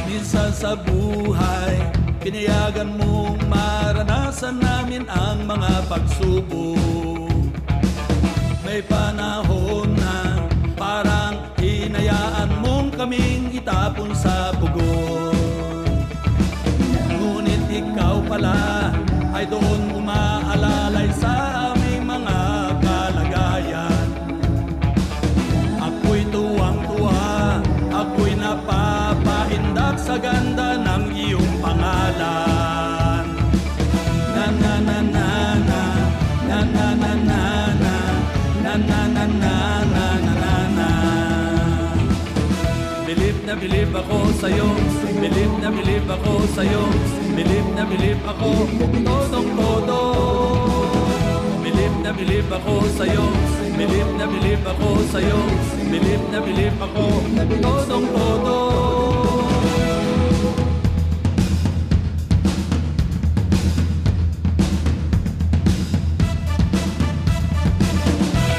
Minsan sa buhay, pinayagan mong maranasan namin ang mga pagsubok. May panahon na parang hinayaan mong kaming itapon sa pugon. Ngunit ikaw pala ay doon umaalalay sa aming mga kalagayan. Ako'y tuwang-tuwa, ako'y napapahindak sa ganda ng iyong pangalan. Na na na na na, na na na na na, na na na na na na na. Bilib na bilib ako sa'yo, bilib na bilib ako sa'yo, bilib na bilib ako, todong-todo. Bilib na bilib ako sa'yo, bilib na bilib ako sa'yo, bilib na bilib ako, todong-todo.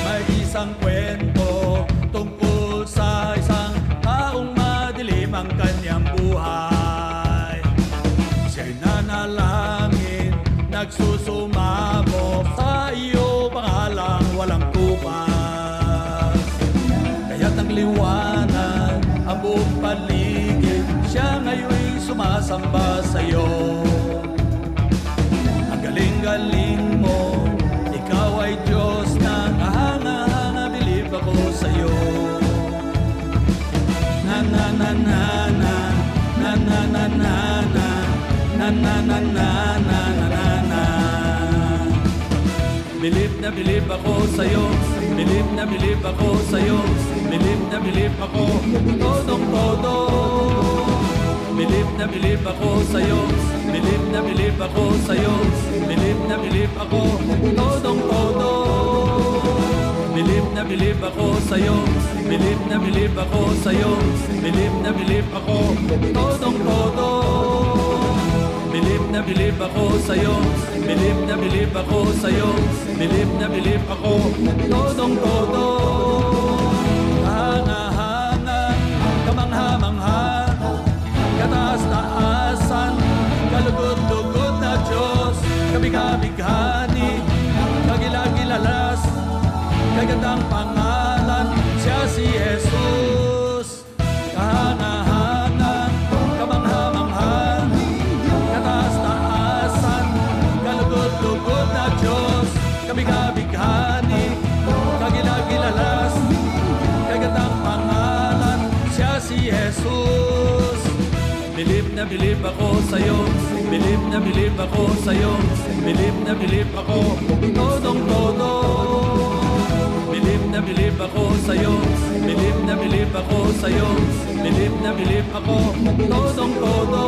May isang kwento tungkol sa isang taong madilim ang kanyang buhay. Siya'y nanalangin, nagsusumamo sa iyo pangalang walang tupas. Kaya't ang liwanag ang buong paligid, siya ngayon'y sumasamba sa iyo. Ang galing-galing mo, ikaw ay Diyos na kahanga-hanga, bilib ako sa iyo. Na na na na na, na na na na na, na na na na na na na. Bilib na bilib ako sa'yo, bilib na bilib ako sa'yo, bilib na bilib ako, todong-todo. Bilib na bilib ako sa'yo, bilib na bilib ako sa'yo, bilib na bilib ako, todong-todo. Bilib na bilib ako sa'yo, bilib na bilib ako sa'yo, bilib na bilib ako, todong-todo. Bilib na bilib ako sa'yo, bilib na bilib ako sa'yo, bilib na bilib ako, todong-todo. Hanga-hanga, kamangha-mangha, kataas-taasan, kalugod-lugod na Diyos, kabigha-bighani, kagilag-gilalas, kagandang pangalan, siya si Jesus. Kahanga-hanga, kamangha-mangha, kataas-taasan, kalugod-lugod na Diyos, kabigha-bighani, kagilag-gilalas, kagandang pangalan, siya si Jesus. Bilib na bilib ako sa'yo, bilib na bilib ako sa'yo, bilib na bilib ako, todong-todo. Bilib na bilib ako sa'yo, bilib na bilib ako sa'yo, bilib na bilib ako, todong-todo.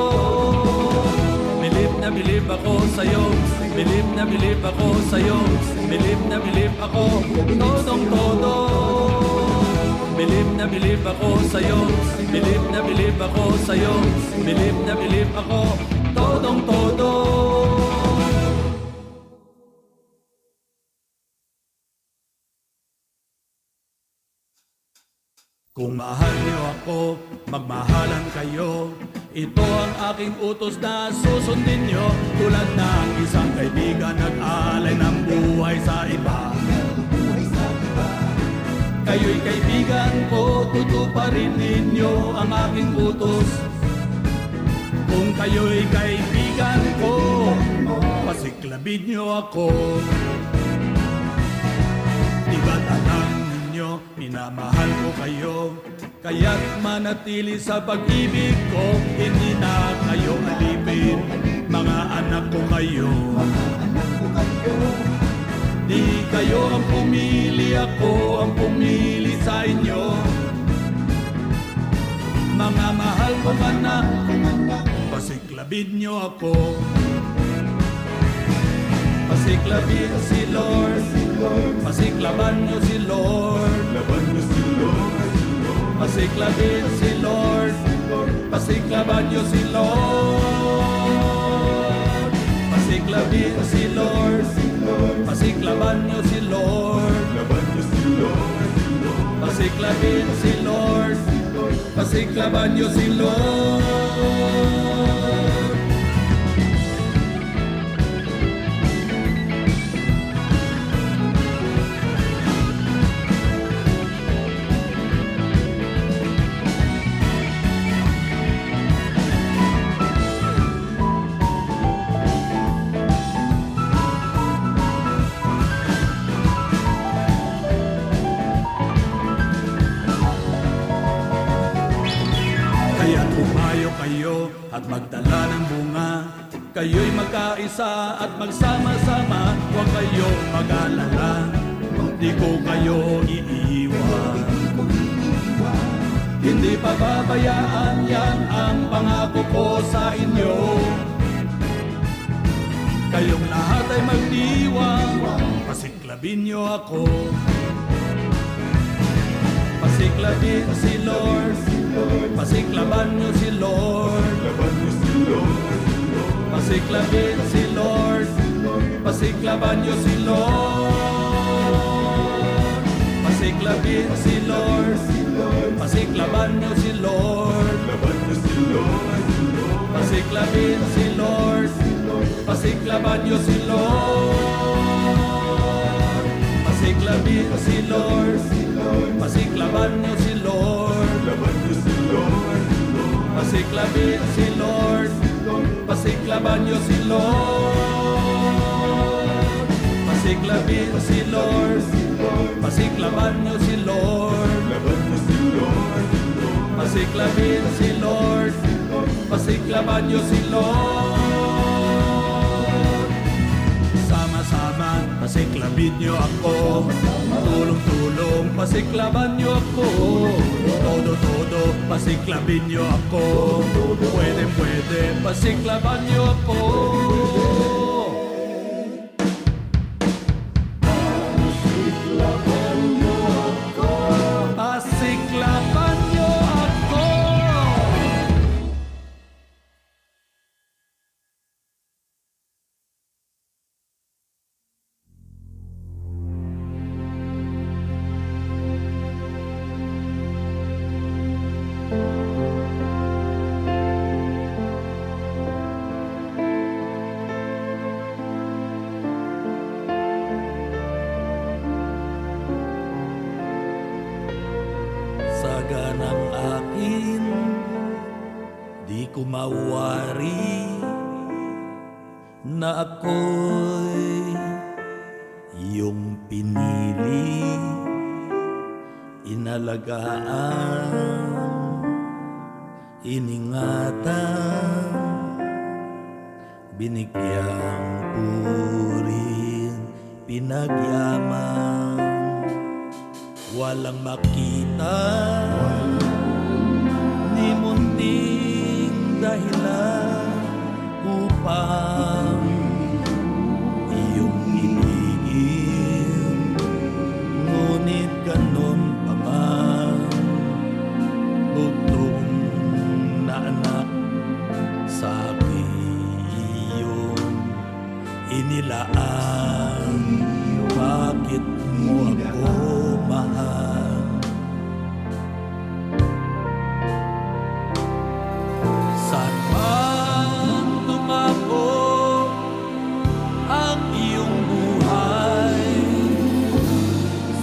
Bilib na bilib ako sa'yo, bilib na bilib ako sa'yo, bilib na bilib ako, todong-todo. Bilib na bilib ako sa'yo, bilib na bilib ako sa'yo, bilib na bilib ako, todong-todo. Kung mahal niyo ako, magmahalan kayo. Ito ang aking utos na susundin niyo. Tulad ng isang kaibigan nag-alay ng buhay sa iba. Kayo'y kaibigan ko, tutuparin ninyo ang aking utos. Kung kayo'y kaibigan ko, pasiklabin niyo ako. Diba't alam ninyo, minamahal ko kayo. Kaya't manatili sa pag-ibig ko, hindi na kayo alipin. Mga anak ko kayo. Di kayo ang pumili, ako ang pumili sa inyo. Mga mahal kong anak, pasiklabin niyo ako. Pasiklabin si Lord, pasiklaban niyo si Lord. Pasiklabin si Lord, pasiklaban niyo si Lord. Pasiklabin si Lord, pasiklaban niyo si Lord. Pasiklabin si Lord, pasiklaban niyo si Lord. Kaya tumayo kayo at magdala ng bunga. Kayo'y magkaisa at magsama-sama. Huwag kayong mag-alala, di ko kayo iiwan. Hindi pababayaan, yan ang pangako ko sa inyo. Kayong lahat ay magdiwang, pasiklabin niyo ako. Pasiklabin si Lord, pasiklaban niyo si Lord. Pasiklabin si Lord, pasiklaban niyo si Lord. Pasiklabin si Lord, pasiklaban niyo si Lord. Pasiklabin si Lord, pasiklaban niyo si Lord. Pasiklabin si Lord, pasiklaban niyo si Lord. Pasiklabin si Lord, pasiklaban niyo si Lord. Pasiklabin si Lord, pasiklaban niyo si Lord. Pasiklabin si Lord, pasiklaban niyo si Lord. Sama-sama, pasiklabin niyo ako. Tulong-tulong, pasiklaban niyo ako. Todo-todo, pasiklabin niyo ako. Pwede-pwede, pasiklaban niyo ako. Pasiklaban niyo ako. Saganang akin, di ko mawari na ako'y iyong pinili, inalagaan, iningatan, binigyang purin, pinagyaman. Walang makita ni munting dahilan upang iyong ibigin. Ngunit ganun pa man, bugtong na anak sa akin iyong inilaan. Bakit mo ako mahal? Saan man tumapo ang iyong buhay,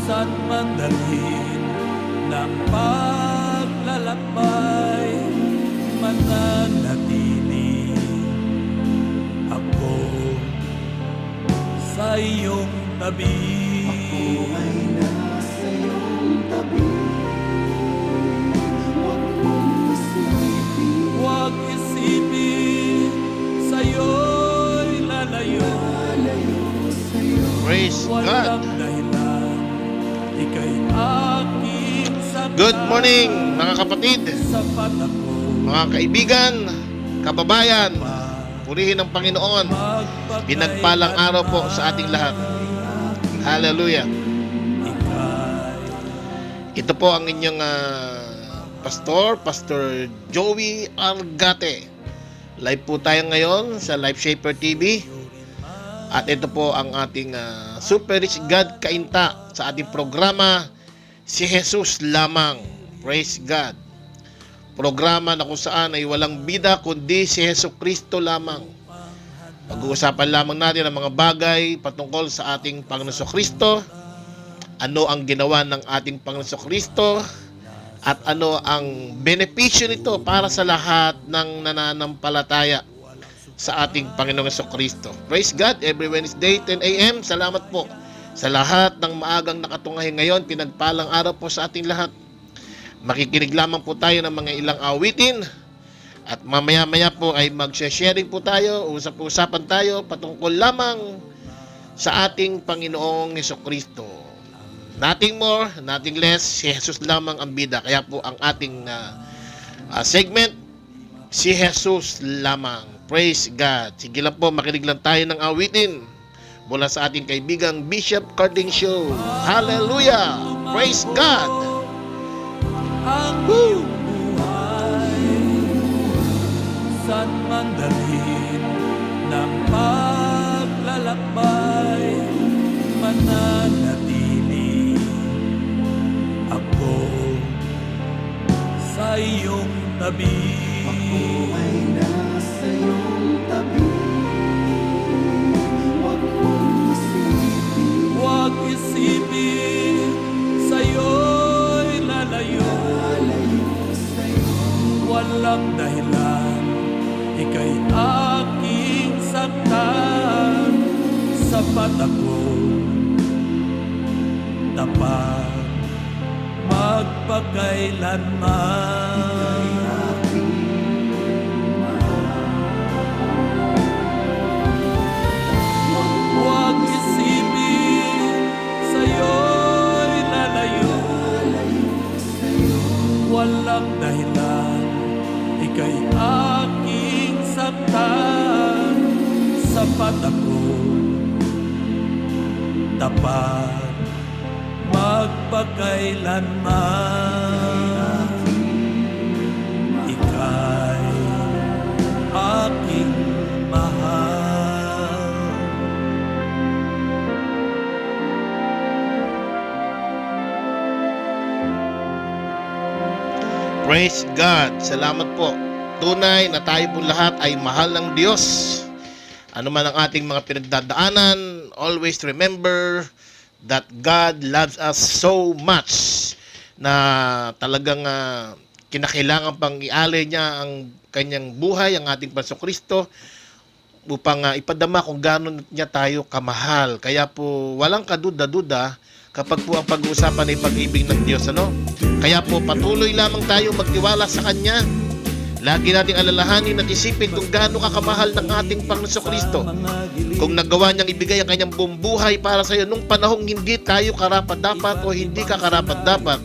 saan man dalhin ng paglalakbay, mananatili ako sa iyong tabi. Ako ay nasa iyong tabi. Huwag mong isipin, Huwag isipin, sa'yo'y lalayo. lalayo sa'yo. Praise God. Walang dahilan, ika'y aking sapat. Good morning mga kapatid, Sapat ako, mga kaibigan, kababayan. Purihin ang Panginoon. Pinagpalang araw po sa ating lahat. Hallelujah. Ito po ang inyong pastor, Pastor Joey Argate. Live po tayo ngayon sa Life Shaper TV. At ito po ang ating Super Rich God Kainta sa ating programa, Si Jesus Lamang. Praise God. Programa na kung saan ay walang bida kundi si Hesus Kristo lamang. Pag-uusapan lamang natin ang mga bagay patungkol sa ating Panginoon Kristo. Ano ang ginawa ng ating Panginoon Kristo at ano ang benepisyo nito para sa lahat ng nananampalataya sa ating Panginoong Kristo. Praise God, every Wednesday 10 a.m. Salamat po sa lahat ng maagang nakatunghahin ngayon. Pinagpalang araw po sa ating lahat. Makikinig lamang po tayo ng mga ilang awitin at mamaya-maya po ay mag-sharing po tayo, usap-usapan tayo patungkol lamang sa ating Panginoong Kristo. Nothing more, nothing less, si Jesus lamang ang bida. Kaya po ang ating segment, si Jesus lamang. Praise God. Sige lang po, makinig lang tayo ng awitin mula sa ating kaibigang Bishop Carding Show. Hallelujah! Praise God! Ang iyong buhay, saan man dalhin ng paglalakbay, mananatili ako sa iyong tabi. Ako ay nasa iyong tabi. Huwag mong isipin, Huwag isipin, sa'yo'y lalayo. lalayo sa'yo. Walang dahilan, ika'y aking saktan. Sapat ako, tapat, magpakailanman. Huwag isipin, sa'yo'y lalayo. Walang dahilan, ika'y aking saktan. Sapat ako, tapat, magpakailanman. Ika'y aking mahal. Praise God. Salamat po. Tunay na tayo po lahat ay mahal ng Diyos. Ano man ang ating mga pinagdadaanan, always remember that God loves us so much na talagang kinakailangan pang ialay niya ang kanyang buhay, ang ating Panginoong Kristo upang ipadama kung gaano niya tayo kamahal. Kaya po walang kaduda-duda kapag po ang pag-uusapan ay pag-ibig ng Diyos. Kaya po patuloy lamang tayo magtiwala sa Kanya. Lagi nating alalahanin at isipin kung gaano kakamahal ng ating Panginoon Kristo. Kung nagawa niyang ibigay ang kanyang buong buhay para sa iyo nung panahong hindi tayo karapat-dapat o hindi ka karapat-dapat.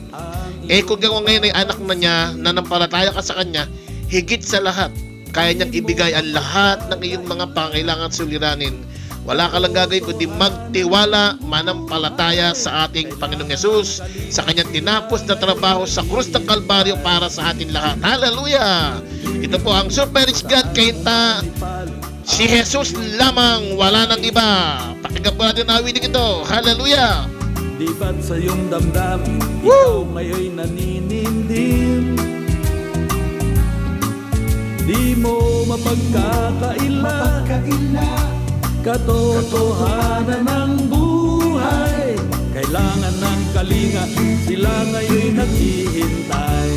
Kung ngayon ay anak na niya, nanampalataya ka sa Kanya, higit sa lahat, kaya niyang ibigay ang lahat ng iyong mga pangailangan at suliranin. Wala ka lang gagawin kundi magtiwala, manampalataya sa ating Panginoong Yesus, sa kanyang tinapos na trabaho sa krus ng Kalbaryo para sa atin lahat. Hallelujah! Ito po ang Super Rich God Kainta, si Jesus lamang, wala nang iba. Pakinggan po natin ang awiting ito. Hallelujah! Di ba't sa iyong damdamin, ikaw ngayon'y naninindim? Di mo mapagkakaila katotohanan ng buhay. Kailangan ng kalinga, sila ngayon'y naghihintay.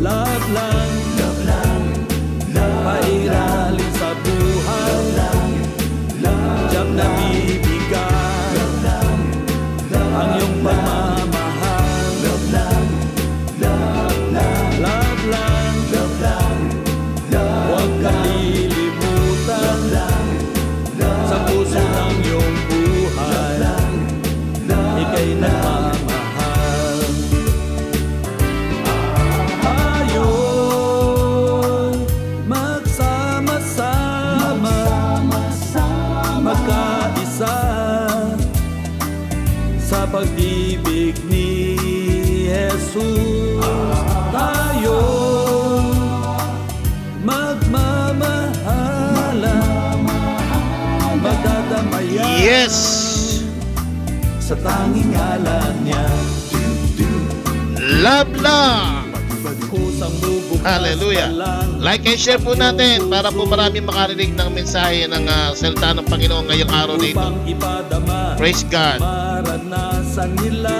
Love lang, pairalin sa buhay. Diyak na bibigay ang iyong pagmamahal. Love lang, huwag kalilimutan sa puso ng iyong buhay. Ika'y nagmamahal. Yes! Sa tanging ngalan niya, Love lang! kusang bubukas Hallelujah. Like and share po natin para po marami makarinig ng mensahe ng salita ng Panginoon ngayong araw na ito. upang ipadama Praise God. maranasan nila.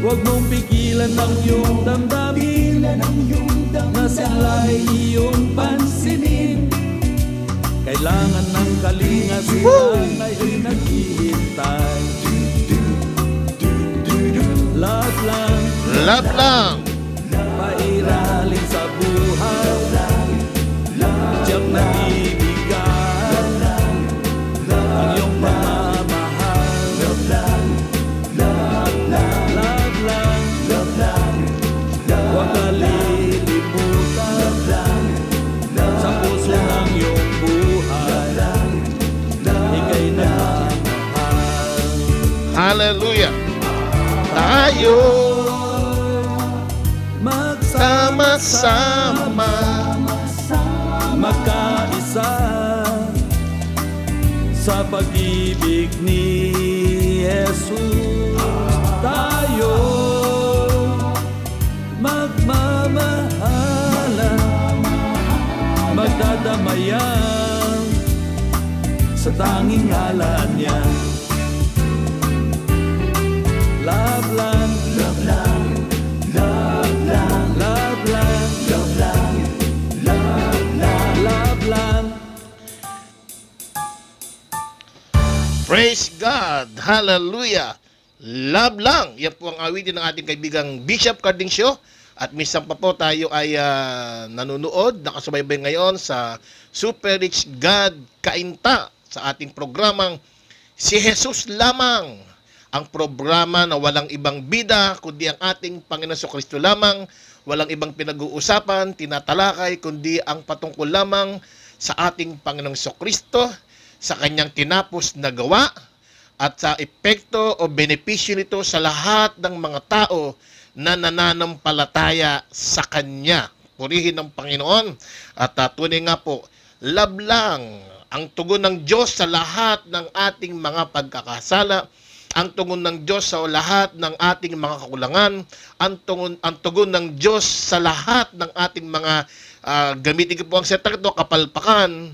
Huwag mong pigilan ang iyong damdamin na sila'y iyong pansinin. Kailangan ng kalinga silang ay naghihintay. Love lang, Love lang! pairalin sa buhay. Tiyak na ibigay ang iyong pamamahal. Love lang, huwag kalilimutan sa puso ng iyong buhay. Ika'y nagmamahal. Hallelujah! Tayo sama-sama magkaisa sa pag-ibig ni Jesus. Tayo magmamahalan, magdadamayan sa tanging ngalan niya. Love lang, love lang, love lang, love lang, love lang, love lang, love lang. Praise God! Hallelujah! Love lang! Yan po ang awitin ng ating kaibigang Bishop Cardincio. At minsan pa po tayo ay nanonood, nakasubaybay ngayon sa Super Rich God Kainta sa ating programang Si Jesus Lamang. Ang programa na walang ibang bida kundi ang ating Panginoon Kristo lamang, walang ibang pinag-uusapan, tinatalakay kundi ang patungkol lamang sa ating Panginoong Kristo, sa kanyang tinapos na gawa at sa epekto o benepisyo nito sa lahat ng mga tao na nananampalataya sa kanya. Purihin ng Panginoon at tunay nga po, love lang ang tugon ng Diyos sa lahat ng ating mga pagkakasala, ang tugon ng Diyos sa lahat ng ating mga kakulangan, ang tugon ng Diyos sa lahat ng ating mga gamitin ko po ang setang ito, kapalpakan.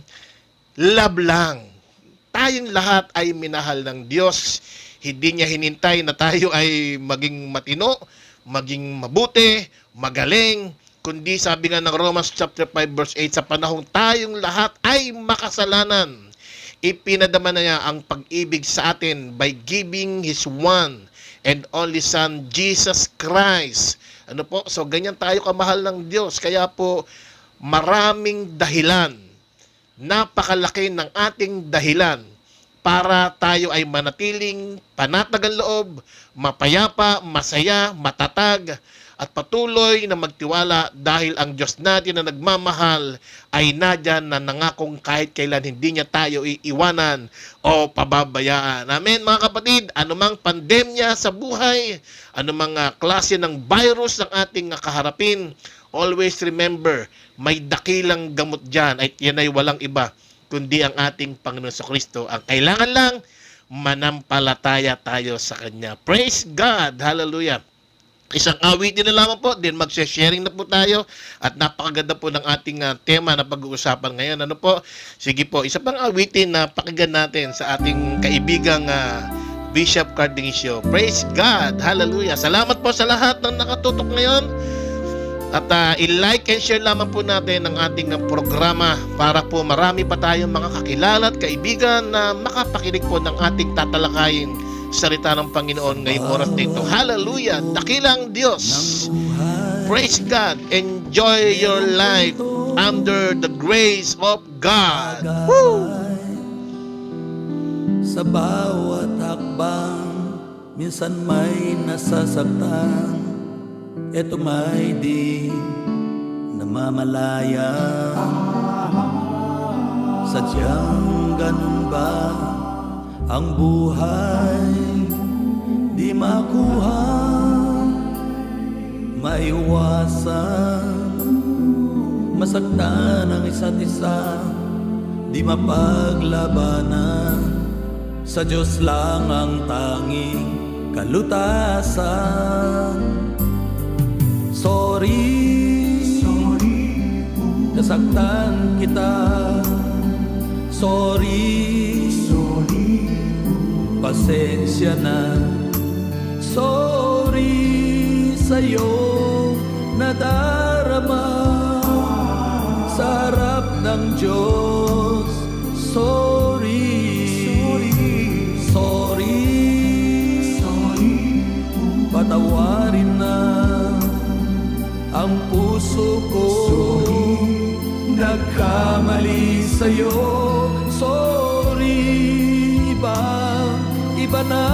Love lang. Tayong lahat ay minahal ng Diyos. Hindi niya hinintay na tayo ay maging matino, maging mabuti, magaling, kundi sabi nga ng Romans chapter 5 verse 8, sa panahong tayong lahat ay makasalanan, ipinadama na niya ang pag-ibig sa atin by giving His one and only Son, Jesus Christ. Ano po? So, ganyan tayo kamahal ng Diyos. Kaya po, maraming dahilan, napakalaki ng ating dahilan para tayo ay manatiling panatag ang loob, mapayapa, masaya, matatag, at patuloy na magtiwala dahil ang Diyos natin na nagmamahal ay nadyan na nangakong kahit kailan hindi niya tayo iiwanan o pababayaan. Amen mga kapatid, anumang pandemya sa buhay, anumang klase ng virus ng ating kaharapin, always remember, may dakilang gamot dyan at yan ay walang iba kundi ang ating Panginoon Kristo. Ang kailangan lang, manampalataya tayo sa Kanya. Praise God! Hallelujah! Isang awitin na lamang po, then mag-sharing na po tayo at napakaganda po ng ating tema na pag-uusapan ngayon. Ano po? Sige po, isa pang awitin na pakinggan natin sa ating kaibigang Bishop Cardincio. Praise God! Hallelujah! Salamat po sa lahat ng nakatutok ngayon. At i-like and share lamang po natin ang ating programa para po marami pa tayong mga kakilala at kaibigan na makapakinig po ng ating tatalakayin salita ng Panginoon ngayong oras nito. Hallelujah! Dakilang Diyos! Praise God! Enjoy your life under the grace of God! Woo! Sa bawat hakbang, minsan may nasasaktan. Ito may di namamalaya. Sadyang ganun ba ang buhay? Di makuha, maiwasan, masaktan ang isa't isa. di mapaglabanan. Sa Diyos lang ang tanging kalutasan. Sorry, nasaktan kita. Sorry, pasensya na. Sorry sa'yo nadarama sa harap ng Diyos. Sorry, patawarin na ang puso ko. Nagkamali sa'yo. Sorry, iba na.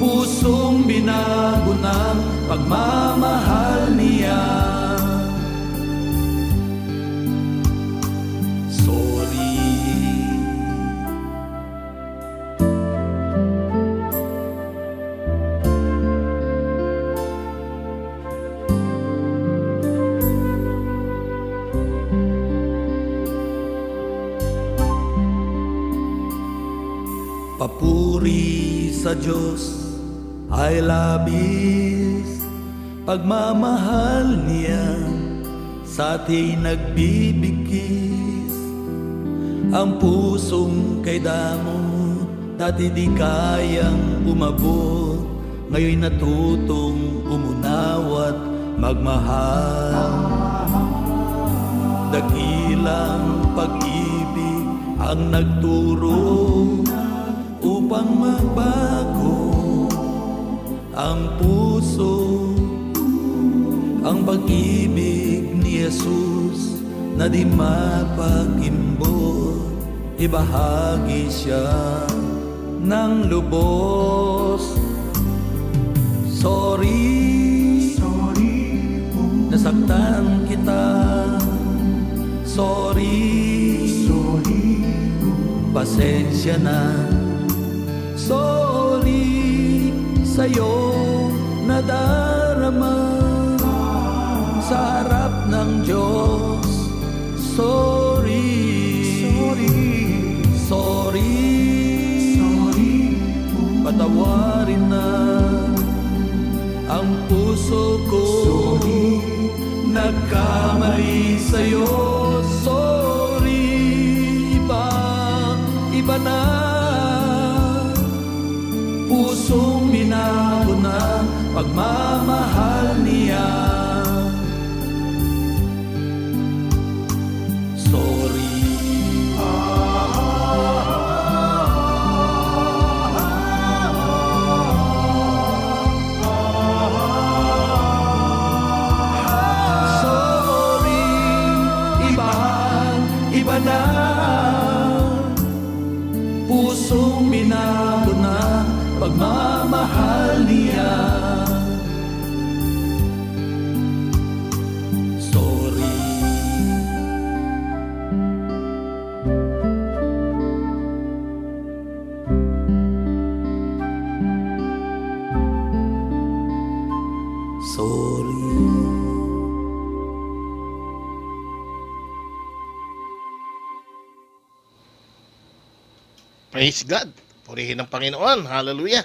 Pusong binago ng pagmamahal niya. Sorry. Papuri sa Diyos ay labis, pagmamahal niya sa ating nagbibigkis. Ang pusong kay damot, dati di kayang umabot, ngayon natutong umunawat magmahal. Dakilang pag-ibig ang nagturo upang magbago ang puso. Ang pag-ibig ni Jesus na di mapagimbot, ibahagi siya ng lubos. Sorry, nasaktan kita. Sorry, pasensya na. Sorry sa'yo nadarama sa harap ng Diyos. Sorry, patawarin na ang puso ko. Nagkamali sa'yo. Sorry, iba na. Pusong binago na pagmamahal niya. Sorry. Sorry, iba na. Pusong binago na pagmamahal niya. Sorry. Sorry. Praise God. Purihin ang Panginoon. Hallelujah.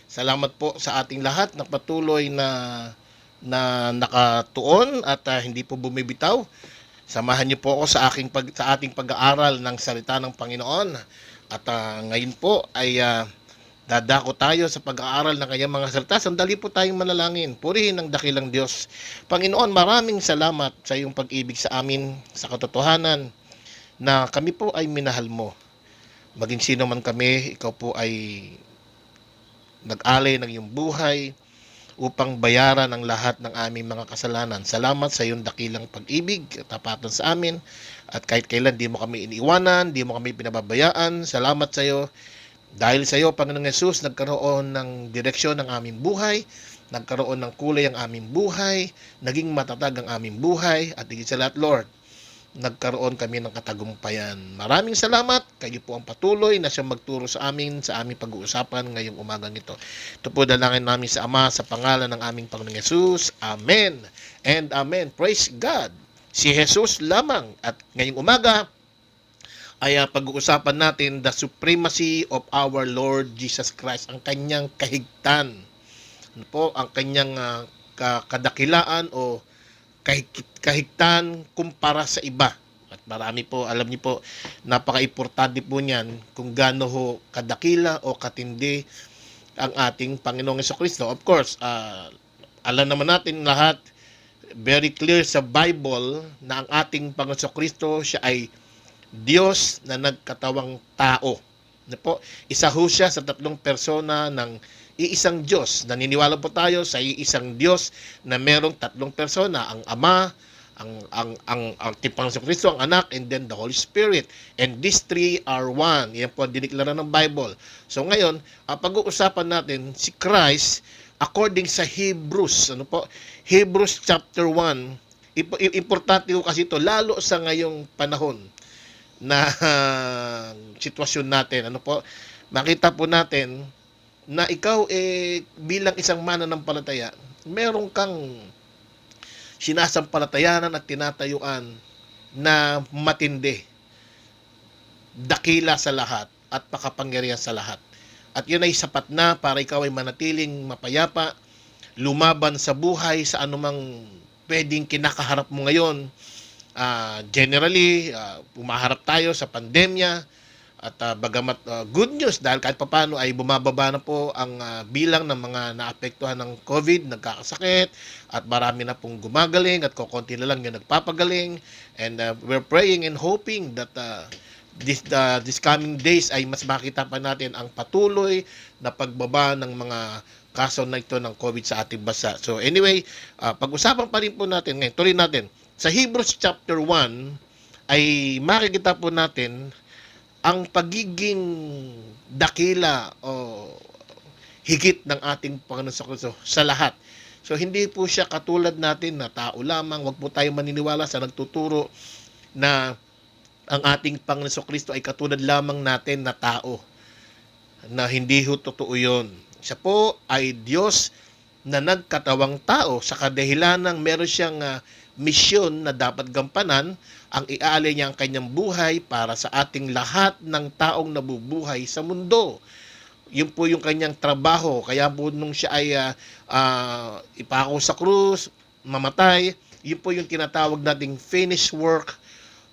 Salamat po sa ating lahat na patuloy na nakatuon at hindi po bumibitaw. Samahan niyo po ako sa ating pag-aaral ng salita ng Panginoon. At ngayon po ay dadako tayo sa pag-aaral ng kanyang mga salita. Sandali po tayong manalangin. Purihin ang dakilang Diyos. Panginoon, maraming salamat sa iyong pag-ibig sa amin, sa katotohanan na kami po ay minahal mo. Maging sino man kami, ikaw po ay nag-alay ng iyong buhay upang bayaran ang lahat ng aming mga kasalanan. Salamat sa iyong dakilang pag-ibig at tapatan sa amin. At kahit kailan, di mo kami iniiwanan, di mo kami pinababayaan. Salamat sa iyo. Dahil sa iyo, Panginoong Yesus, nagkaroon ng direksyon ng aming buhay, nagkaroon ng kulay ang aming buhay, naging matatag ang aming buhay, at higit sa lahat, Lord, nagkaroon kami ng katagumpayan. Maraming salamat. Kayo po ang patuloy na siyang magturo sa amin, sa aming pag-uusapan ngayong umagang ito. Ito po dalangin namin sa Ama, sa pangalan ng aming Panginoong Yesus. Amen and Amen. Praise God. si Jesus lamang. At ngayong umaga ay pag-uusapan natin the supremacy of our Lord Jesus Christ, ang kanyang kahigtan. Ano po, ang kanyang kadakilaan o kahigtan kumpara sa iba. At marami po, alam niyo po, napaka-importante po niyan kung gaano ho kadakila o katindi ang ating Panginoong Jesucristo. Of course, alam naman natin lahat, very clear sa Bible na ang ating Panginoong Jesucristo, siya ay Diyos na nagkatawang tao. Ano po? Isa ho siya sa tatlong persona ng iisang Diyos. Naniniwala po tayo sa iisang Diyos na merong tatlong persona, ang Ama, ang Panginoong Jesucristo, ang Anak, and then the Holy Spirit. And these three are one. Yan po ang diniklara ng Bible. So ngayon, pag-uusapan natin si Christ according sa Hebrews. Ano po? Hebrews chapter 1. Importante ko kasi ito, lalo sa ngayong panahon na sitwasyon natin. Ano po? Makita po natin na ikaw bilang isang mananampalataya, meron kang sinasampalatayanan at tinatayuan na matindi, dakila sa lahat at makapangyarihan sa lahat. At yun ay sapat na para ikaw ay manatiling mapayapa, lumaban sa buhay sa anumang pwedeng kinakaharap mo ngayon. Generally, pumaharap tayo sa pandemya at bagamat good news dahil kahit papano ay bumababa na po ang bilang ng mga naapektuhan ng COVID, nagkakasakit, at marami na pong gumagaling at kukunti na lang yung nagpapagaling. And we're praying and hoping that this coming days ay mas makita pa natin ang patuloy na pagbaba ng mga kaso na ito ng COVID sa ating bansa. So anyway, pag-usapan pa rin po natin ngayon, tuloy natin. Sa Hebrews chapter 1 ay makikita po natin ang pagiging dakila o higit ng ating Panginoon Jesucristo sa lahat. So hindi po siya katulad natin na tao lamang. Huwag po tayong maniniwala sa nagtuturo na ang ating Panginoon Jesucristo ay katulad lamang natin na tao. Na hindi ho totoo yun. Siya po ay Diyos na nagkatawang tao sa kadahilanang meron siyang misyon na dapat gampanan. Ang iaalay niya ang kanyang buhay para sa ating lahat ng taong nabubuhay sa mundo. Yun po yung kanyang trabaho. Kaya po nung siya ay ipako sa krus, mamatay, yun po yung tinatawag nating finished work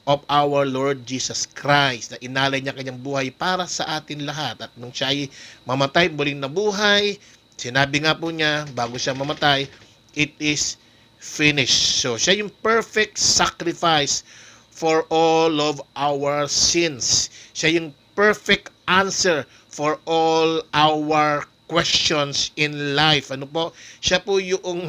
of our Lord Jesus Christ, na inalay niya kanyang buhay para sa atin lahat. At nung siya ay mamatay, muling nabuhay, sinabi nga po niya, bago siya mamatay, it is finished. So, siya yung perfect sacrifice for all of our sins. Siya yung perfect answer for all our questions in life. Ano po? Siya po yung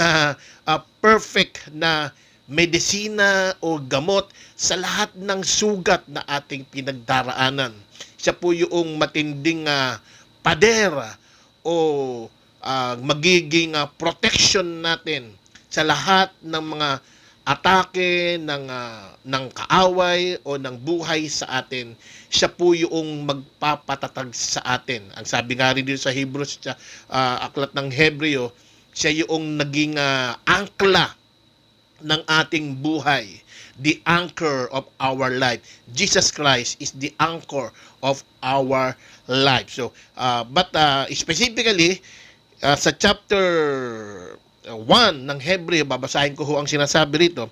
perfect na medisina o gamot sa lahat ng sugat na ating pinagdaraanan. Siya po yung matinding pader o magiging protection natin sa lahat ng mga atake ng kaaway o ng buhay sa atin. Siya po yung magpapatatag sa atin. Ang sabi nga rin dito sa Hebrews, aklat ng Hebreo, siya yung naging angkla ng ating buhay. The anchor of our life. Jesus Christ is the anchor of our life. So, specifically, sa chapter 1 ng Hebreo, babasahin ko ho ang sinasabi rito.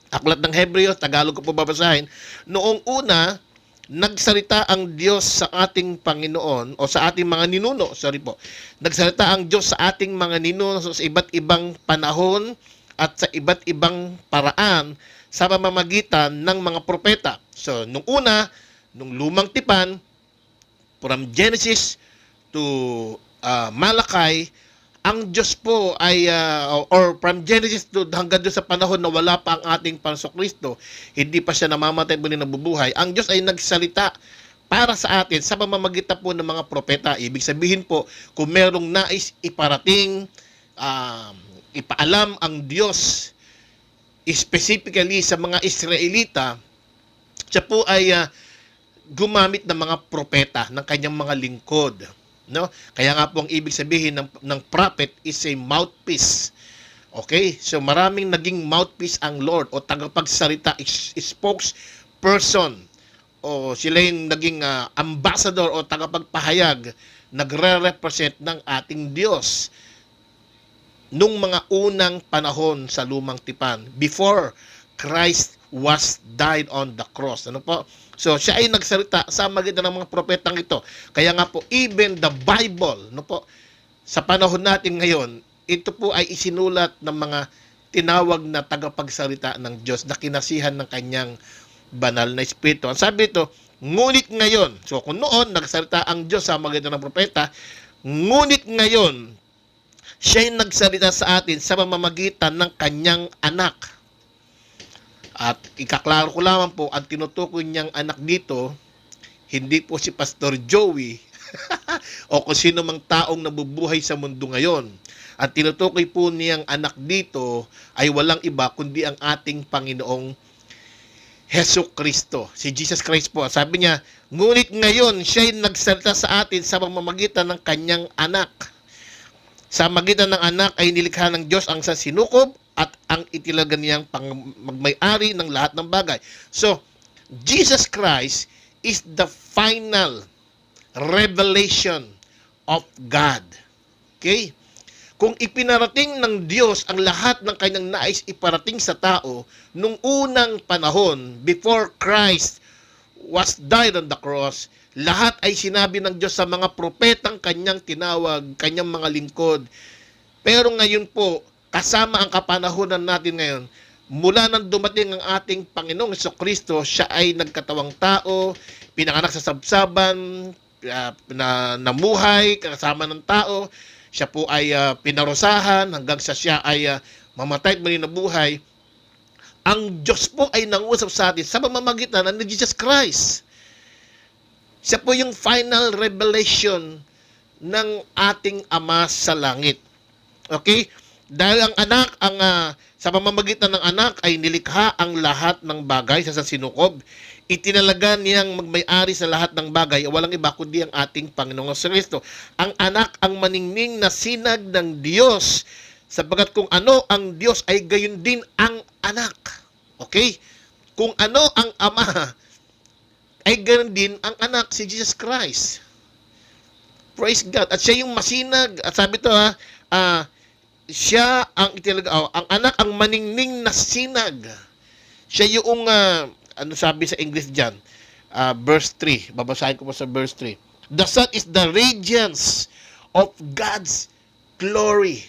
Aklat ng Hebreo, Tagalog ko po babasahin. Noong una, nagsalita ang Diyos sa ating Panginoon o sa ating mga ninuno, Nagsalita ang Diyos sa ating mga ninuno sa iba't ibang panahon at sa iba't ibang paraan sa pamamagitan ng mga propeta. So, nung una, nung lumang tipan, from Genesis to Malachi, ang Diyos po ay, or from Genesis to hanggang doon sa panahon na wala pa ang ating Panginoong Kristo, hindi pa siya namamatay, muli nabubuhay, ang Diyos ay nagsalita para sa atin sa pamamagitan po ng mga propeta. Ibig sabihin po, kung merong nais iparating, ipaalam ang Diyos specifically sa mga Israelita, siya po ay gumamit ng mga propeta, ng kanyang mga lingkod. No? Kaya nga po ang ibig sabihin ng prophet is a mouthpiece. Okay? So maraming naging mouthpiece ang Lord o tagapagsalita, spokesperson, o sila yung naging ambassador o tagapagpahayag, nagre-represent ng ating Diyos nung mga unang panahon sa lumang tipan, before Christ was died on the cross. Ano po? So siya ay nagsalita sa magitan ng mga propetang ito. Kaya nga po, even the Bible, no po, sa panahon natin ngayon, ito po ay isinulat ng mga tinawag na tagapagsalita ng Diyos na kinasihan ng kanyang banal na espiritu. Ang sabi ito, ngunit ngayon, so kung noon nagsalita ang Diyos sa magitan ng propeta, ngunit ngayon, siya ay nagsalita sa atin sa pamamagitan ng kanyang anak. At ikaklaro ko lamang po, ang tinutukoy niyang anak dito, hindi po si Pastor Joey o kung sino mang taong nabubuhay sa mundo ngayon. At tinutukoy po niyang anak dito ay walang iba kundi ang ating Panginoong Hesus Kristo. Si Jesus Christ po. Sabi niya, ngunit ngayon siya ay nagsalita sa atin sa pamamagitan ng kanyang anak. Sa magitan ng anak ay nilikha ng Diyos ang sa sinukob at ang itilagan niyang magmay-ari ng lahat ng bagay. So, Jesus Christ is the final revelation of God. Okay? Kung ipinarating ng Diyos ang lahat ng kanyang nais iparating sa tao nung unang panahon, before Christ was died on the cross, lahat ay sinabi ng Diyos sa mga propetang kanyang tinawag, kanyang mga lingkod. Pero ngayon po, kasama ang kapanahunan natin ngayon, mula nang dumating ang ating Panginoong Jesucristo, siya ay nagkatawang tao, pinanganak sa sabsaban, namuhay kasama ng tao, siya po ay pinarusahan hanggang sa siya ay mamatay at muli nabuhay. Ang Diyos po ay nangusap sa atin sa pamamagitan ng Jesus Christ. Siya po yung final revelation ng ating Ama sa langit. Okay? Dahil ang anak, sa pamamagitan ng anak ay nilikha ang lahat ng bagay sa sinukob. Itinalaga niyang magmay-ari sa lahat ng bagay, walang iba kundi ang ating Panginoong Kristo. Ang anak ang maningning na sinag ng Diyos, sapagat kung ano ang Diyos ay gayon din ang anak. Okay? Kung ano ang Ama, ay gayon din ang anak, si Jesus Christ. Praise God. At siya yung masinag. At sabi ito siya ang itinaga, ang anak ang maningning na sinag. Siya yung ano sabi sa English diyan? Verse 3. Babasahin ko po sa verse 3. The Son is the radiance of God's glory.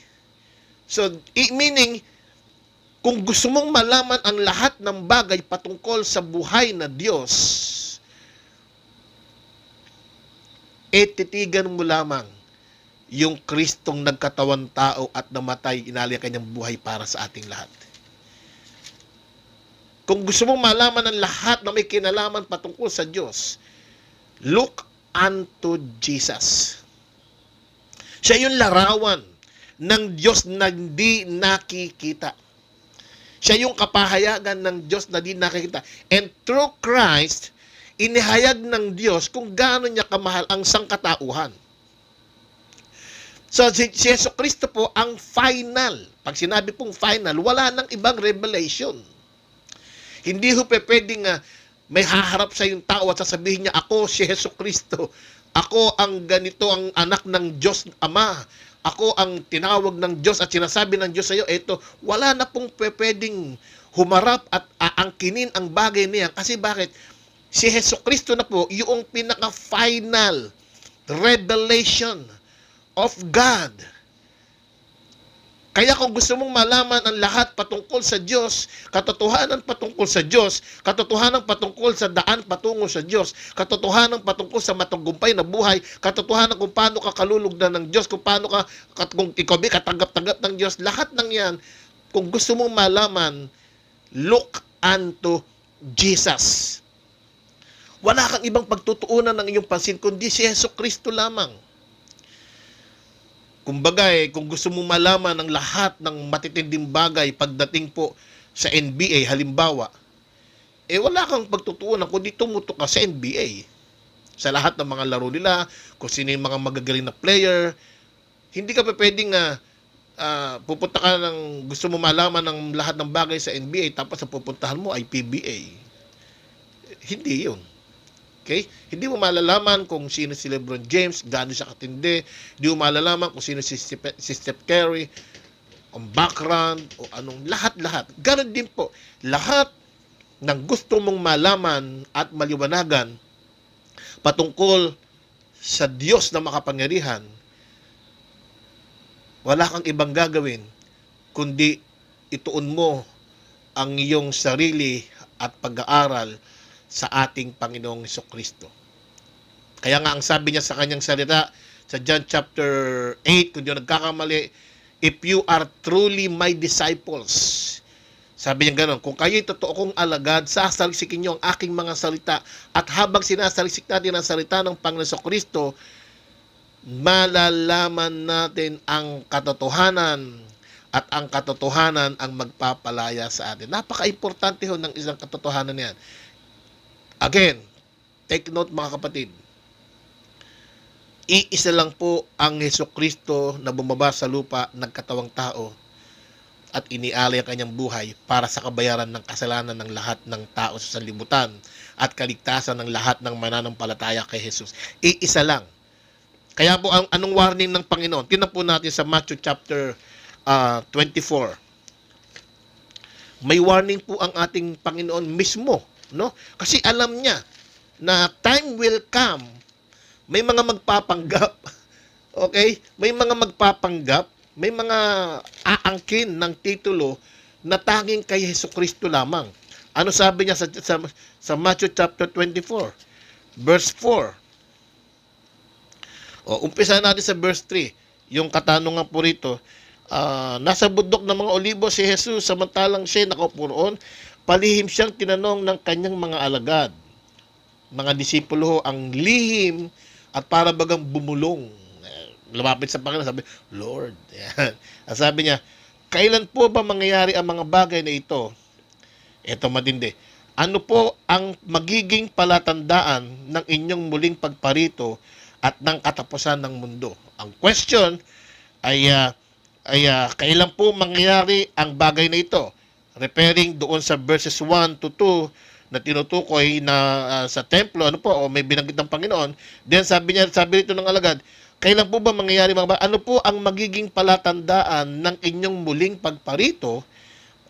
So, meaning, kung gusto mong malaman ang lahat ng bagay patungkol sa buhay na Diyos, titigan mo lamang yung Kristong nagkatawan tao at namatay, inalay ang kanyang buhay para sa ating lahat. Kung gusto mong malaman ang lahat na may kinalaman patungkol sa Diyos, look unto Jesus. Siya yung larawan ng Diyos na di nakikita. Siya yung kapahayagan ng Diyos na di nakikita. And through Christ, inihayag ng Diyos kung gaano niya kamahal ang sangkatauhan. So, si Yesu Cristo po ang final. Pag sinabi pong final, wala nang ibang revelation. Hindi ho pwedeng may haharap sa yung tao at sasabihin niya, ako si Yesu Cristo. Ako ang ganito, ang anak ng Diyos Ama. Ako ang tinawag ng Diyos at sinasabi ng Diyos sa iyo, eto, wala na pong pwedeng humarap at aangkinin ang bagay niya. Kasi bakit? Si Yesu Cristo na po, yung pinaka-final revelation of God. Kaya kung gusto mong malaman ang lahat patungkol sa Diyos, katotohanan patungkol sa Diyos, katotohanan patungkol sa daan patungo sa Diyos, katotohanan patungkol sa matagumpay na buhay, katotohanan kung paano ka kalulugdan ng Diyos, kung paano ka, kung ikaw ay katanggap-tanggap ng Diyos, lahat ng yan, kung gusto mong malaman, look unto Jesus. Wala kang ibang pagtutuunan ng iyong pansin, kundi si Yesu Kristo lamang. Kumbaga kung gusto mo malaman ang lahat ng matitinding bagay pagdating po sa NBA, halimbawa, wala kang pagtutuunan kundi tumutok ka sa NBA. Sa lahat ng mga laro nila, kung sino yung mga magagaling na player, hindi ka pa pwedeng pupunta ka ng gusto mo malaman ng lahat ng bagay sa NBA tapos ang pupuntahan mo ay PBA. Hindi yun. Okay? Hindi mo malalaman kung sino si LeBron James, gaano siya katindi. Hindi mo malalaman kung sino si Steph Curry, ang background, o anong lahat-lahat. Ganon din po. Lahat ng gusto mong malaman at maliwanagan patungkol sa Diyos na makapangyarihan, wala kang ibang gagawin kundi ituon mo ang iyong sarili at pag-aaral sa ating Panginoong Hesukristo. Kaya nga ang sabi niya sa kanyang salita sa John chapter 8, kung di ako nagkakamali, if you are truly my disciples, sabi niya gano'n, kung kayo'y totoo kong alagad, sasalisikin niyo ang aking mga salita, at habang sinasalisik natin ang salita ng Panginoong Hesukristo, malalaman natin ang katotohanan, at ang katotohanan ang magpapalaya sa atin. Napaka-importante ho ng isang katotohanan yan. Again, take note mga kapatid, iisa lang po ang Hesukristo na bumaba sa lupa, nagkatawang tao, at inialay ang kanyang buhay para sa kabayaran ng kasalanan ng lahat ng tao sa sanlibutan at kaligtasan ng lahat ng mananampalataya kay Jesus. Iisa lang. Kaya po, anong warning ng Panginoon? Tingnan po natin sa Matthew chapter 24. May warning po ang ating Panginoon mismo, no? Kasi alam niya na time will come, may mga magpapanggap. Okay? May mga magpapanggap, may mga aangkin ng titulo na tanging kay Hesukristo lamang. Ano sabi niya sa Matthew chapter 24, verse 4? Umpisa natin sa verse 3. Yung katanungan po rito, nasa bundok ng mga olibo si Jesus, samantalang siya nakaupo roon, palihim siyang tinanong ng kanyang mga alagad. Mga disipulo ang lihim at para bagang bumulong. Lumapit sa Panginoon, sabi, Lord. Yan. At sabi niya, kailan po ba mangyayari ang mga bagay na ito? Ito matindi. Ano po ang magiging palatandaan ng inyong muling pagparito at ng katapusan ng mundo? Ang question ay kailan po mangyayari ang bagay na ito? Referring doon sa verses 1 to 2 na tinutukoy na sa templo, ano po, o may binanggit ng Panginoon. Then sabi rito ng alagad, kailan po ba mangyayari mga bagay? Ano po ang magiging palatandaan ng inyong muling pagparito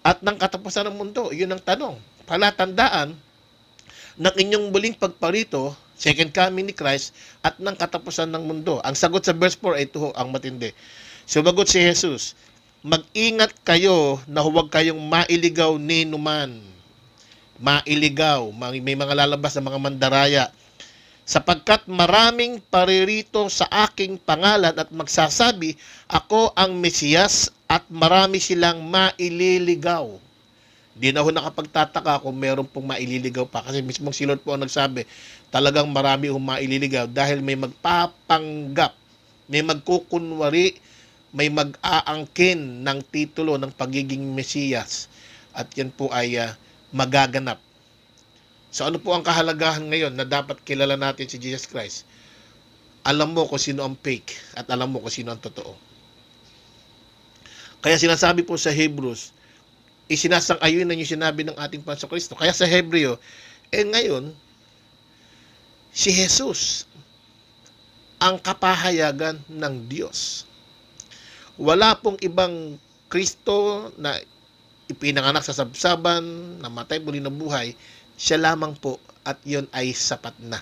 at ng katapusan ng mundo? Yun ang tanong. Palatandaan ng inyong muling pagparito, second coming ni Christ, at ng katapusan ng mundo. Ang sagot sa verse 4 ay ito ang matindi. Sumagot si Jesus, mag-ingat kayo na huwag kayong mailigaw ni numan. Mailigaw, may mga lalabas na mga mandaraya. Sapagkat maraming paririto sa aking pangalan at magsasabi, ako ang Mesiyas, at marami silang maililigaw. Di na ho nakapagtataka kung meron pong maililigaw pa, kasi mismong si Lord po ang nagsabi, talagang marami hong maililigaw dahil may magpapanggap, may magkukunwari, may mag-aangkin ng titulo ng pagiging Mesiyas, at yan po ay magaganap. So ano po ang kahalagahan ngayon na dapat kilala natin si Jesus Christ? Alam mo kung sino ang fake at alam mo kung sino ang totoo. Kaya sinasabi po sa Hebrews, isinasang-ayon na yung sinabi ng ating Panginoon Kristo. Kaya sa Hebreo, ngayon, si Jesus ang kapahayagan ng Diyos. Wala pong ibang Kristo na ipinanganak sa sabsaban, namatay, muli na buhay, siya lamang po, at yun ay sapat na.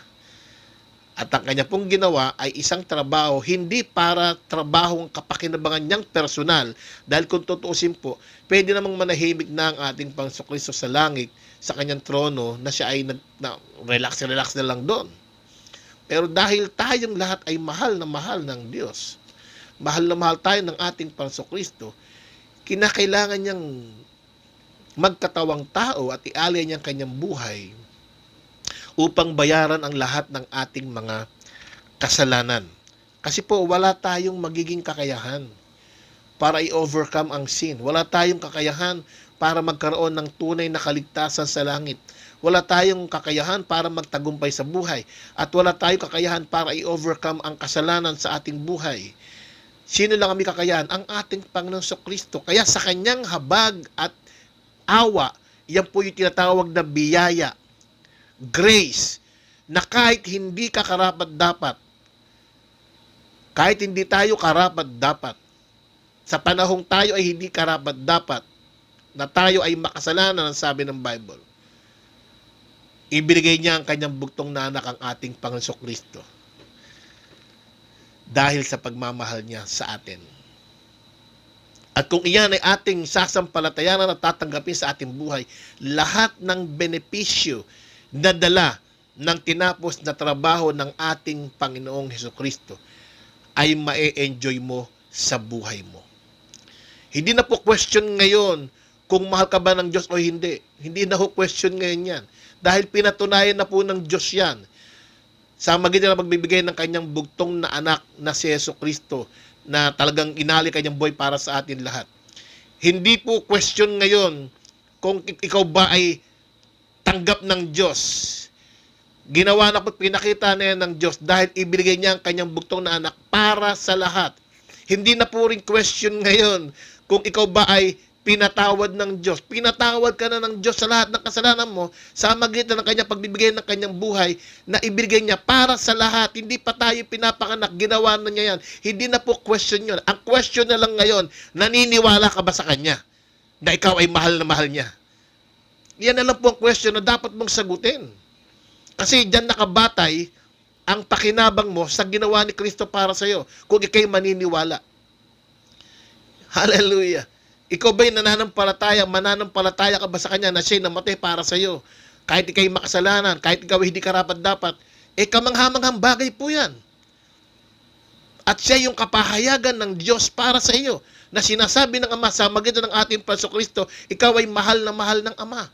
At ang kanya pong ginawa ay isang trabaho, hindi para trabahong kapakinabangan niyang personal, dahil kung tutuusin po, pwede namang manahimik na ang ating Panginoong Kristo sa langit, sa kanyang trono, na siya ay relax na lang doon. Pero dahil tayong lahat ay mahal ng Diyos, mahal na mahal tayo ng ating Panginoong Kristo, kinakailangan niyang magkatawang tao at ialay niyang kanyang buhay upang bayaran ang lahat ng ating mga kasalanan. Kasi po, wala tayong magiging kakayahan para i-overcome ang sin. Wala tayong kakayahan para magkaroon ng tunay na kaligtasan sa langit. Wala tayong kakayahan para magtagumpay sa buhay. At wala tayong kakayahan para i-overcome ang kasalanan sa ating buhay. Sino lang ang may kakayahan? Ang ating Panginoong Kristo. Kaya sa kanyang habag at awa, yan po yung tinatawag na biyaya, grace, na kahit hindi ka karapat-dapat, kahit hindi tayo karapat-dapat, sa panahong tayo ay hindi karapat-dapat, na tayo ay makasalanan, ang sabi ng Bible, ibinigay niya ang kanyang bugtong na anak, ang ating Panginoong Kristo, dahil sa pagmamahal niya sa atin. At kung iyan ay ating sasampalatayanan at tatanggapin sa ating buhay, lahat ng benepisyo na dala ng tinapos na trabaho ng ating Panginoong Hesukristo ay ma-enjoy mo sa buhay mo. Hindi na po question ngayon kung mahal ka ba ng Diyos o hindi. Hindi na po question ngayon yan. Dahil pinatunayan na po ng Diyos yan sa magitan na magbibigay ng kanyang bugtong na anak na si Hesukristo, na talagang inali kanyang buhay para sa atin lahat. Hindi po question ngayon kung ikaw ba ay tanggap ng Diyos. Ginawa na po, pinakita na yan ng Diyos dahil ibigay niya ang kanyang bugtong na anak para sa lahat. Hindi na po rin question ngayon kung ikaw ba ay pinatawad ng Diyos. Pinatawad ka na ng Diyos sa lahat ng kasalanan mo sa magitan ng kanyang pagbibigay ng kanyang buhay na ibigay niya para sa lahat. Hindi pa tayo pinapanganak, ginawa na niya yan. Hindi na po question yun. Ang question na lang ngayon, naniniwala ka ba sa kanya na ikaw ay mahal na mahal niya? Yan na lang po ang question na dapat mong sagutin. Kasi dyan nakabatay ang pakinabang mo sa ginawa ni Kristo para sa iyo kung ikay maniniwala. Hallelujah! Ikaw ba'y mananampalataya ka ba sa kanya na siya'y namatay para sa iyo? Kahit ikaw'y makasalanan, kahit ikaw hindi karapat-dapat, kamanghamanghang bagay po yan. At siya yung kapahayagan ng Diyos para sa iyo, na sinasabi ng Ama sa magitan ng ating Panginoong Kristo, ikaw ay mahal na mahal ng Ama.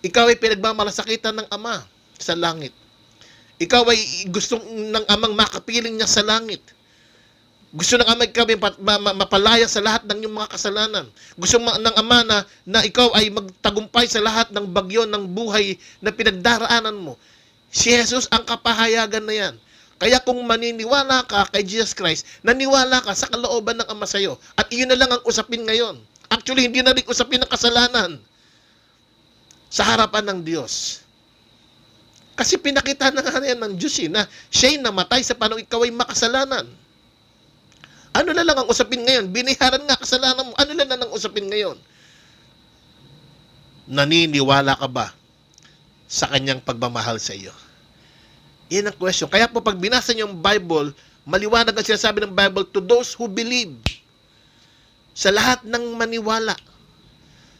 Ikaw ay pinagmamalasakitan ng Ama sa langit. Ikaw ay gustong ng Amang makapiling niya sa langit. Gusto ng Ama ikaw mapalaya sa lahat ng iyong mga kasalanan. Gusto ng Ama na ikaw ay magtagumpay sa lahat ng bagyo ng buhay na pinagdaraanan mo. Si Jesus ang kapahayagan na yan. Kaya kung maniniwala ka kay Jesus Christ, naniwala ka sa kalooban ng Ama sa iyo. At iyon na lang ang usapin ngayon. Actually, hindi na rin usapin ng kasalanan sa harapan ng Diyos. Kasi pinakita na nga yan ng Diyos na siya'y namatay sa panahon ikaw ay makasalanan. Ano na lang ang usapin ngayon? Biniharan nga kasalanan mo. Ano na lang ang usapin ngayon? Naniniwala ka ba sa kanyang pagmamahal sa iyo? Yan ang question. Kaya po pag binasa niyo yung Bible, maliwanag ang sinasabi ng Bible, to those who believe. Sa lahat ng maniwala,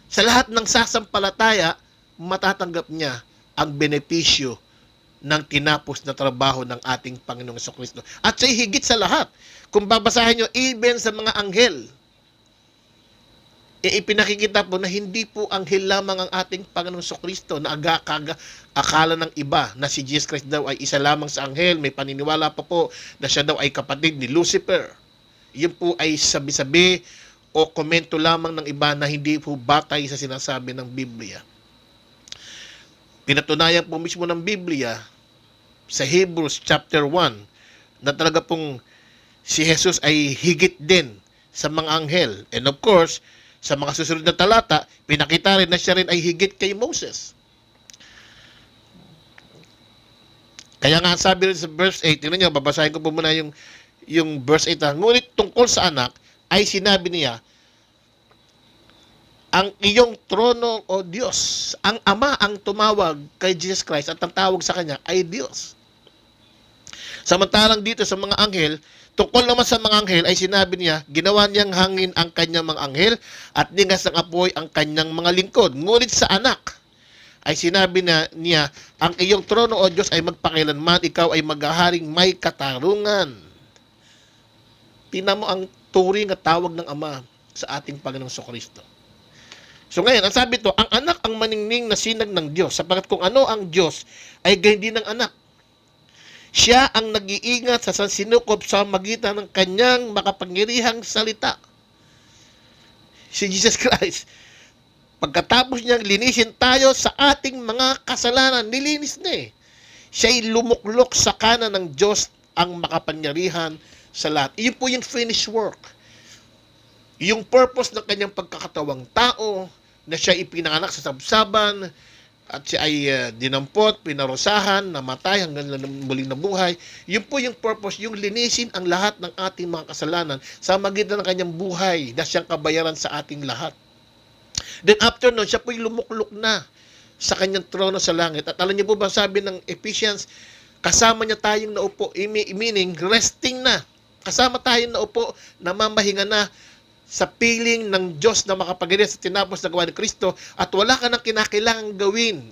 sa lahat ng sasampalataya, matatanggap niya ang benepisyo ng tinapos na trabaho ng ating Panginoong Jesucristo. At siya'y higit sa lahat. Kung babasahin nyo, even sa mga anghel, ipinakikita po na hindi po anghel lamang ang ating Panginoong Jesucristo na akala ng iba na si Jesus Christ daw ay isa lamang sa anghel. May paniniwala pa po na siya daw ay kapatid ni Lucifer. Yun po ay sabi-sabi o komento lamang ng iba na hindi po batay sa sinasabi ng Biblia. Pinatunayan po mismo ng Biblia sa Hebrews chapter 1 na talaga pong si Jesus ay higit din sa mga anghel. And of course, sa mga susunod na talata, pinakita rin na siya rin ay higit kay Moses. Kaya nga sabi rin sa verse 8, tingnan nyo, babasahin ko po muna yung verse 8. Ngunit tungkol sa anak, ay sinabi niya, ang iyong trono, o Diyos, ang Ama ang tumawag kay Jesus Christ at ang tawag sa kanya ay Diyos. Samantalang dito sa mga anghel, tungkol naman sa mga anghel ay sinabi niya, ginawa niyang hangin ang kanyang mga anghel at ningas ng apoy ang kanyang mga lingkod. Ngunit sa anak ay sinabi niya, ang iyong trono, o Diyos, ay magpakilanman, ikaw ay maghaharing may katarungan. Tingnan mo ang turing at tawag ng Ama sa ating Panginoong Jesucristo. So ngayon, ang sabi to, ang anak ang maningning na sinag ng Diyos, sapagkat kung ano ang Diyos, ay gayon din ng anak. Siya ang nag-iingat sa sansinukob sa magitan ng kanyang makapangyarihang salita. Si Jesus Christ, pagkatapos niyang linisin tayo sa ating mga kasalanan, nilinis na eh. Siya'y lumuklok sa kanan ng Diyos ang makapangyarihan sa lahat. Iyon po yung finished work. Yung purpose ng kanyang pagkakatawang tao, na siya ipinanganak sa sabsaban, at siya ay dinampot, pinarusahan, namatay hanggang muling nabuhay. Yun po yung purpose, yung linisin ang lahat ng ating mga kasalanan sa magitan ng kanyang buhay na siyang kabayaran sa ating lahat. Then after nun, siya po yung lumuklok na sa kanyang trono sa langit. At alam niyo po ba, sabi ng Ephesians, kasama niya tayong naupo, meaning resting na. Kasama tayong naupo, namamahinga na sa piling ng Diyos na makapagitan sa tinapos na gawa ni Kristo, at wala ka nang kinakailangang gawin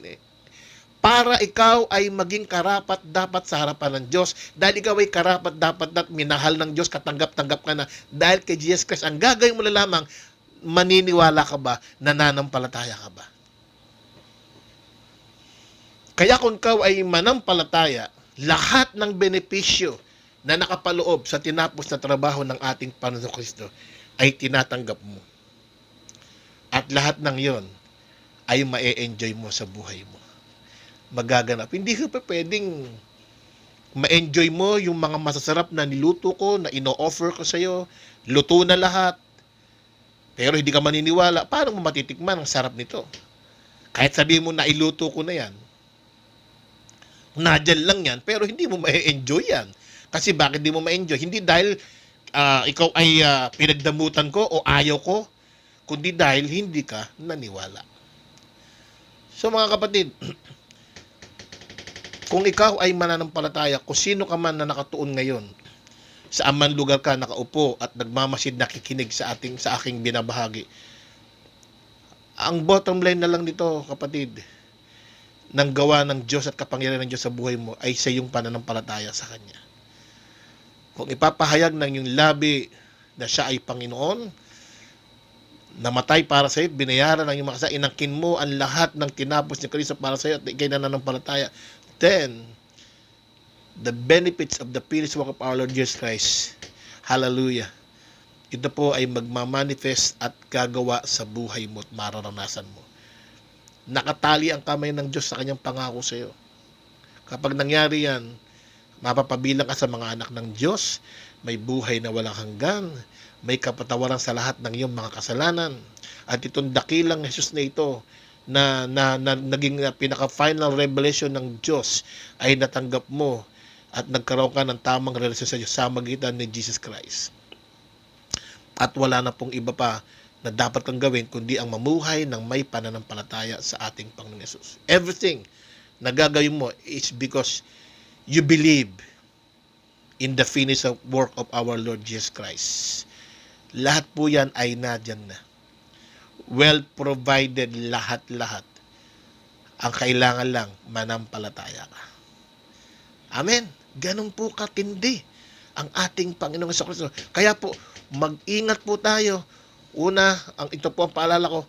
para ikaw ay maging karapat dapat sa harapan ng Diyos. Dahil ikaw ay karapat dapat minahal ng Diyos, katanggap-tanggap ka na dahil kay Jesus Christ. Ang gagawin mo na lamang, maniniwala ka ba, nananampalataya ka ba? Kaya kung ikaw ay manampalataya, lahat ng benepisyo na nakapaloob sa tinapos na trabaho ng ating Panginoong Kristo ay tinatanggap mo. At lahat ng yon ay ma-enjoy mo sa buhay mo. Magaganap. Hindi ka pa pwedeng ma-enjoy mo yung mga masasarap na niluto ko, na ino-offer ko sa iyo, luto na lahat, pero hindi ka maniniwala. Paano mo matitikman ang sarap nito? Kahit sabihin mo na iluto ko na yan, nadyan lang yan, pero hindi mo ma-enjoy yan. Kasi bakit hindi mo ma-enjoy? Hindi dahil ikaw ay pinagdamutan ko o ayaw ko, kundi dahil hindi ka naniwala. So mga kapatid, kung ikaw ay mananampalataya, kung sino ka man na nakatuon ngayon, sa aman lugar ka nakaupo at nagmamasid, nakikinig sa aking binabahagi, ang bottom line na lang nito, kapatid, ng gawa ng Diyos at kapangyarihan ng Diyos sa buhay mo ay sa iyong pananampalataya sa Kanya. Kung ipapahayag ng iyong labi na siya ay Panginoon, namatay para sa iyo, binayaran ng iyong mga kasalanan, inangkin mo ang lahat ng tinapos ni Kristo para sa iyo at ikay nananampalataya, then, the benefits of the finished work of our Lord Jesus Christ, hallelujah, ito po ay magmamanifest at gagawa sa buhay mo at mararanasan mo. Nakatali ang kamay ng Diyos sa kanyang pangako sa iyo. Kapag nangyari yan, mapapabilang ka sa mga anak ng Diyos, may buhay na walang hanggan, may kapatawaran sa lahat ng iyong mga kasalanan. At itong dakilang Jesus na ito, na naging pinaka-final revelation ng Diyos, ay natanggap mo at nagkaroon ka ng tamang relasyon sa Diyos sa magitan ni Jesus Christ. At wala na pong iba pa na dapat kang gawin kundi ang mamuhay ng may pananampalataya sa ating Panginoon Jesus. Everything na gagawin mo is because you believe in the finished work of our Lord Jesus Christ. Lahat po yan ay nadyan na. Well provided lahat-lahat. Ang kailangan lang, manampalataya ka. Amen. Ganun po katindi ang ating Panginoong Kristo. Kaya po, mag-ingat po tayo. Una, ito po ang paalala ko,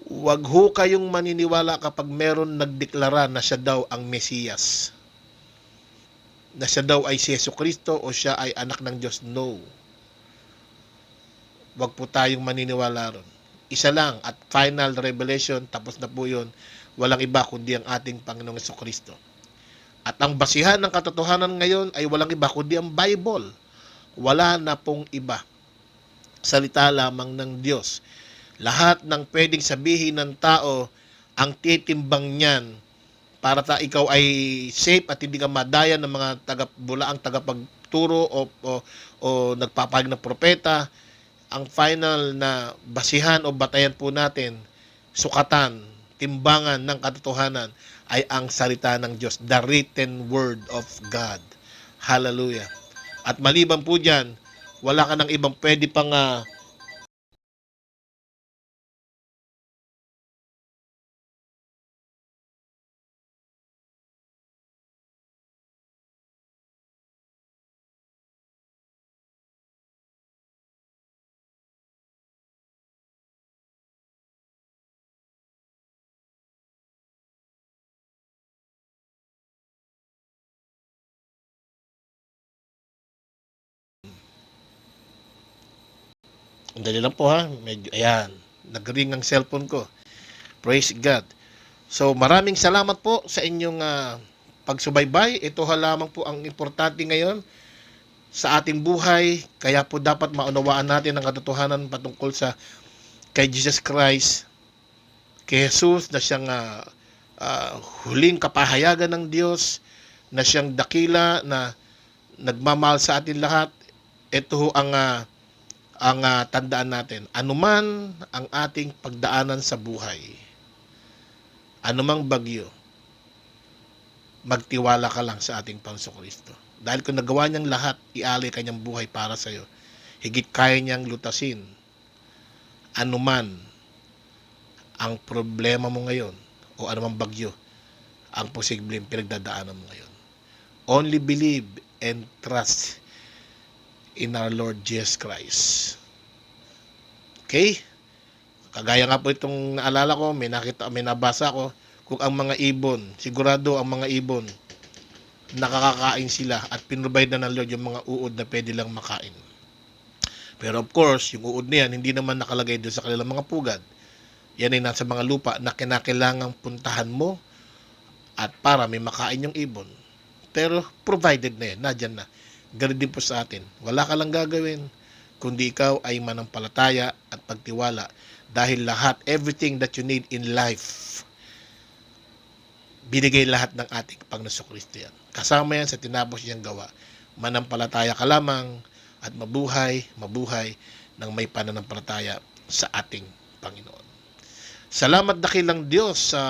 huwag ho kayong maniniwala kapag meron nagdeklara na siya daw ang Mesiyas. Na siya daw ay si Jesucristo o siya ay anak ng Diyos. No. Huwag po tayong maniniwala ron. Isa lang at final revelation, tapos na po yun. Walang iba kundi ang ating Panginoong Jesucristo. At ang basihan ng katotohanan ngayon ay walang iba kundi ang Bible. Wala na pong iba. Salita lamang ng Diyos. Lahat ng pwedeng sabihin ng tao, ang titimbang niyan para ikaw ay safe at hindi ka madaya ng mga bulaang tagapagturo o nagpapahayag ng propeta. Ang final na basihan o batayan po natin, sukatan, timbangan ng katotohanan ay ang salita ng Diyos, the written word of God. Hallelujah. At maliban po dyan, wala ka ng ibang pwede pang dali lang po ha. Medyo, ayan. Nag-ring ang cellphone ko. Praise God. So, maraming salamat po sa inyong pagsubaybay. Ito lamang po ang importante ngayon. sa ating buhay. Kaya po dapat maunawaan natin ang katotohanan patungkol sa kay Jesus Christ, kay Jesus na siyang huling kapahayagan ng Diyos, na siyang dakila na nagmamahal sa atin lahat. Ito ho ang tandaan natin. Anuman ang ating pagdaanan sa buhay, anumang bagyo, magtiwala ka lang sa ating Panginoong Kristo. Dahil kung nagawa niyang lahat, ialay kanyang buhay para sa iyo. Higit kaya niyang lutasin anuman ang problema mo ngayon o anumang bagyo ang posibleng pinagdadaanan mo ngayon. Only believe and trust in our Lord Jesus Christ. Okay? Kagaya nga po itong naalala ko, may nabasa ko, kung ang mga ibon, sigurado ang mga ibon, nakakakain sila at pinrovide na ng Lord yung mga uod na pwede lang makain. Pero of course, yung uod na yan, hindi naman nakalagay doon sa kanilang mga pugad. Yan ay nasa mga lupa na kinakailangang puntahan mo at para may makain yung ibon. Pero provided na yan, nadyan na. Ganun din po sa atin. Wala ka lang gagawin, kundi ikaw ay manampalataya at pagtiwala. Dahil lahat, everything that you need in life, binigay lahat ng ating Panginoong Kristo yan. Kasama yan sa tinapos niyang gawa. Manampalataya ka lamang at mabuhay ng may pananampalataya sa ating Panginoon. Salamat dakilang Diyos sa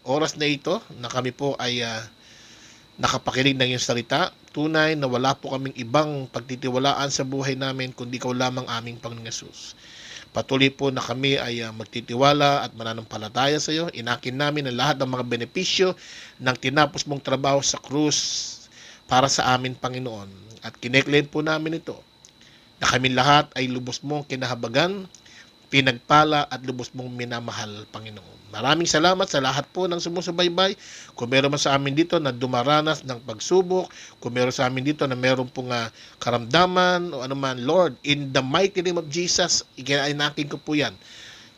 oras na ito na kami po ay nakapakinig ng iyong salita. Tunay na wala po kaming ibang pagtitiwalaan sa buhay namin kundi ikaw lamang aming Panginoong Yesus. Patuloy po na kami ay magtitiwala at mananampalataya sa iyo. Inakin namin ang lahat ng mga benepisyo ng tinapos mong trabaho sa krus para sa amin, Panginoon. At kineklaim po namin ito na kami lahat ay lubos mong kinahabagan, pinagpala at lubos mong minamahal, Panginoon. Maraming salamat sa lahat po ng sumusubaybay. Kung meron man sa amin dito na dumaranas ng pagsubok, kung meron sa amin dito na meron pong karamdaman o anuman, Lord, in the mighty name of Jesus, inakin ko po yan.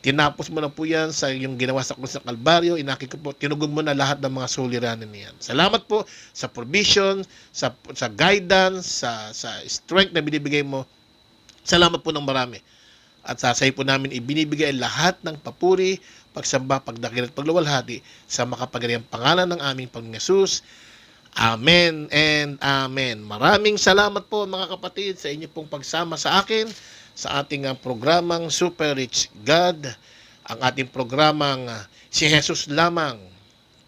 Tinapos mo na po yan sa yung ginawa sa krus ng Kalbaryo, inakin ko po, tinugod mo na lahat ng mga suliranin niyan. Salamat po sa provision, sa guidance, sa strength na binibigay mo. Salamat po ng marami. At sasay po namin ibinibigay lahat ng papuri, pagsamba, pagdakil at pagluwalhati sa makapangyarihang pangalan ng aming Panginoong Yesus. Amen and amen. Maraming salamat po mga kapatid sa inyo pong pagsama sa akin sa ating programang Super Rich God, ang ating programang Si Jesus Lamang.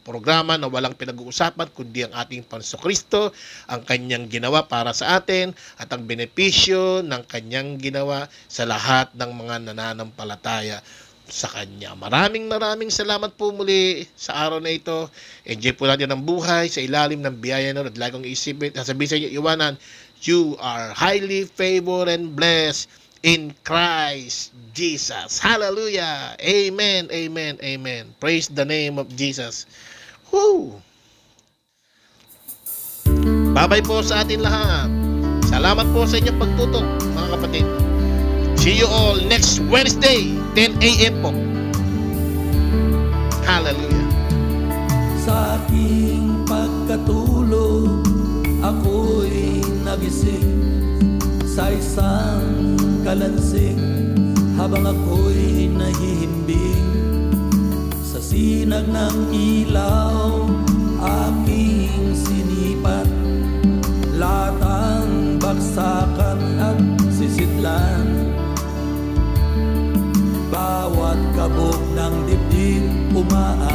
Programa na walang pinag-uusapan kundi ang ating Panginoong Kristo, ang kanyang ginawa para sa atin at ang benepisyo ng kanyang ginawa sa lahat ng mga nananampalataya sa kanya. Maraming salamat po muli sa araw na ito. Enjoy po natin ang buhay sa ilalim ng biyaya na at lagi kong isipin, sasabihin sa inyo, iwanan, you are highly favored and blessed in Christ Jesus. Hallelujah! Amen, amen, amen. Praise the name of Jesus. Woo! Bye-bye po sa atin lahat. Salamat po sa inyong pagtutok, mga kapatid. See you all next Wednesday, 10 a.m. po. Hallelujah. Sa aking pagkatulog, ako'y nagising sa isang kalansing habang ako'y nahihimbing sa sinag ng ilaw aking sinipat, latang baksakan at sisitlan, bawat kabog ng dibdib umaan.